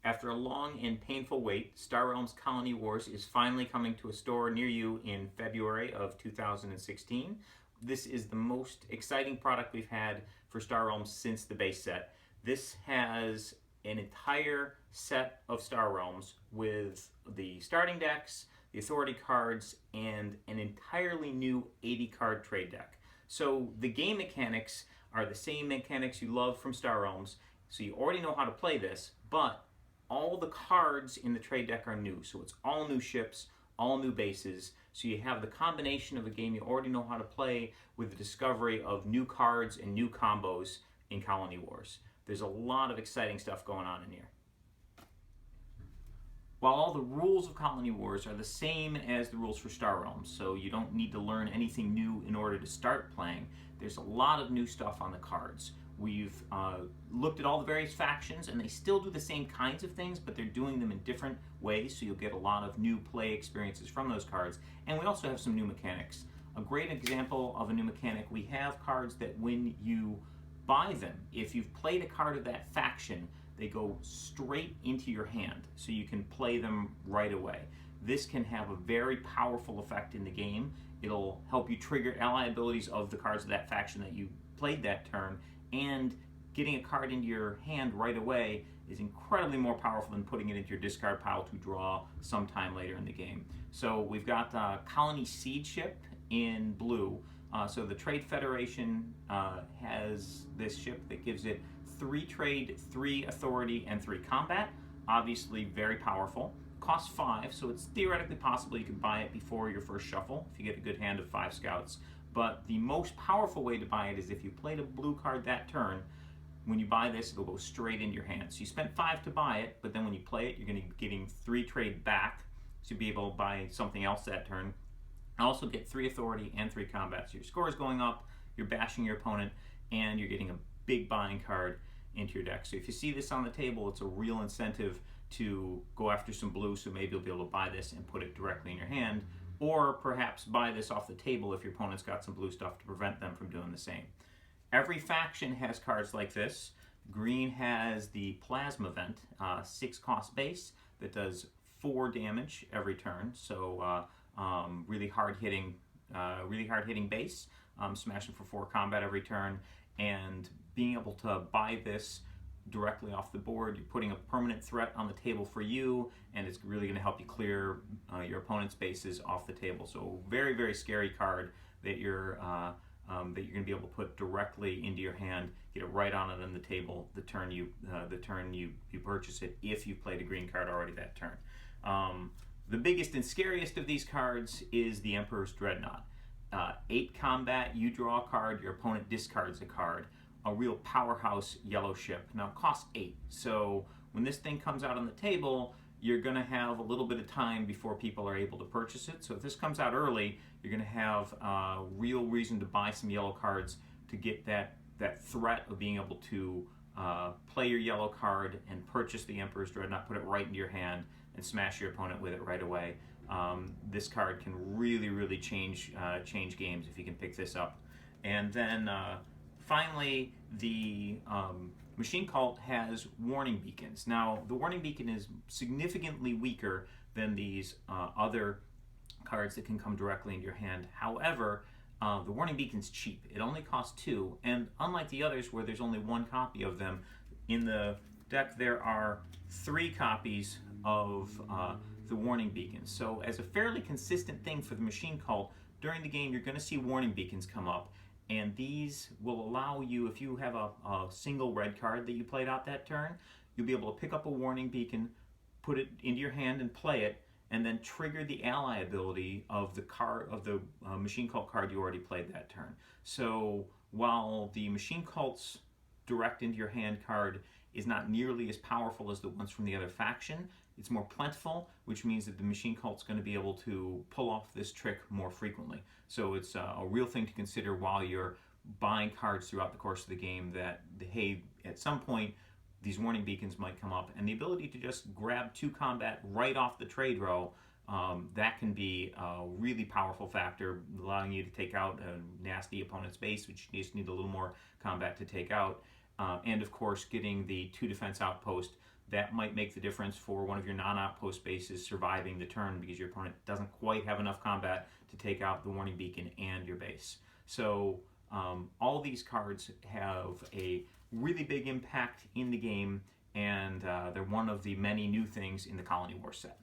After a long and painful wait, Star Realms Colony Wars is finally coming to a store near you in February of 2016. This is the most exciting product we've had for Star Realms since the base set. This has an entire set of Star Realms with the starting decks, the authority cards, and an entirely new 80 card trade deck. So the game mechanics are the same mechanics you love from Star Realms, so you already know how to play this, but all the cards in the trade deck are new. So it's all new ships, all new bases. So you have the combination of a game you already know how to play with the discovery of new cards and new combos in Colony Wars. There's a lot of exciting stuff going on in here. While all the rules of Colony Wars are the same as the rules for Star Realms, so you don't need to learn anything new in order to start playing, there's a lot of new stuff on the cards. We've looked at all the various factions, and they still do the same kinds of things, but they're doing them in different ways, so you'll get a lot of new play experiences from those cards. And we also have some new mechanics. A great example of a new mechanic, we have cards that when you buy them, if you've played a card of that faction, they go straight into your hand, so you can play them right away. This can have a very powerful effect in the game. It'll help you trigger ally abilities of the cards of that faction that you played that turn, and getting a card into your hand right away is incredibly more powerful than putting it into your discard pile to draw sometime later in the game. So we've got Colony Seed Ship in blue. So the Trade Federation has this ship that gives it 3 trade, 3 authority, and 3 combat. Obviously very powerful. Costs 5, so it's theoretically possible you can buy it before your first shuffle if you get a good hand of 5 scouts. But the most powerful way to buy it is if you played a blue card that turn. When you buy this, it'll go straight into your hand. So you spent 5 to buy it, but then when you play it, you're going to be getting 3 trade back, so you'll be able to buy something else that turn. Also get 3 authority and 3 combat. So your score is going up, you're bashing your opponent, and you're getting a big buying card into your deck. So if you see this on the table, it's a real incentive to go after some blue, so maybe you'll be able to buy this and put it directly in your hand, or perhaps buy this off the table if your opponent's got some blue stuff to prevent them from doing the same. Every faction has cards like this. Green has the Plasma Vent, 6 cost base that does 4 damage every turn, so really hard hitting base, smashing for 4 combat every turn, and being able to buy this directly off the board, you're putting a permanent threat on the table for you, and it's really going to help you clear your opponent's bases off the table. So very, very scary card that you're going to be able to put directly into your hand, get it right on it on the table the turn you purchase it, if you played a green card already that turn. The biggest and scariest of these cards is the Emperor's Dreadnought. 8 combat, you draw a card, your opponent discards a card. A real powerhouse yellow ship. Now it costs 8, so when this thing comes out on the table, you're going to have a little bit of time before people are able to purchase it. So if this comes out early, you're going to have a real reason to buy some yellow cards to get that threat of being able to play your yellow card and purchase the Emperor's Dreadnought, put it right into your hand, and smash your opponent with it right away. This card can really, really change games if you can pick this up. And then finally, the Machine Cult has warning beacons. Now, the warning beacon is significantly weaker than these other cards that can come directly into your hand. However, the warning beacon's cheap. It only costs 2, and unlike the others where there's only 1 copy of them, in the deck there are 3 copies of the warning beacons. So as a fairly consistent thing for the Machine Cult, during the game you're going to see warning beacons come up. And these will allow you, if you have a single red card that you played out that turn, you'll be able to pick up a warning beacon, put it into your hand and play it, and then trigger the ally ability of the Machine Cult card you already played that turn. So while the Machine Cult's direct into your hand card is not nearly as powerful as the ones from the other faction, it's more plentiful, which means that the Machine Cult's going to be able to pull off this trick more frequently. So it's a real thing to consider while you're buying cards throughout the course of the game, that, hey, at some point these warning beacons might come up, and the ability to just grab 2 combat right off the trade row, that can be a really powerful factor, allowing you to take out a nasty opponent's base, which you just need a little more combat to take out. And of course, getting the 2 defense outpost that might make the difference for one of your non-outpost bases surviving the turn because your opponent doesn't quite have enough combat to take out the warning beacon and your base. So all these cards have a really big impact in the game, and they're one of the many new things in the Colony War set.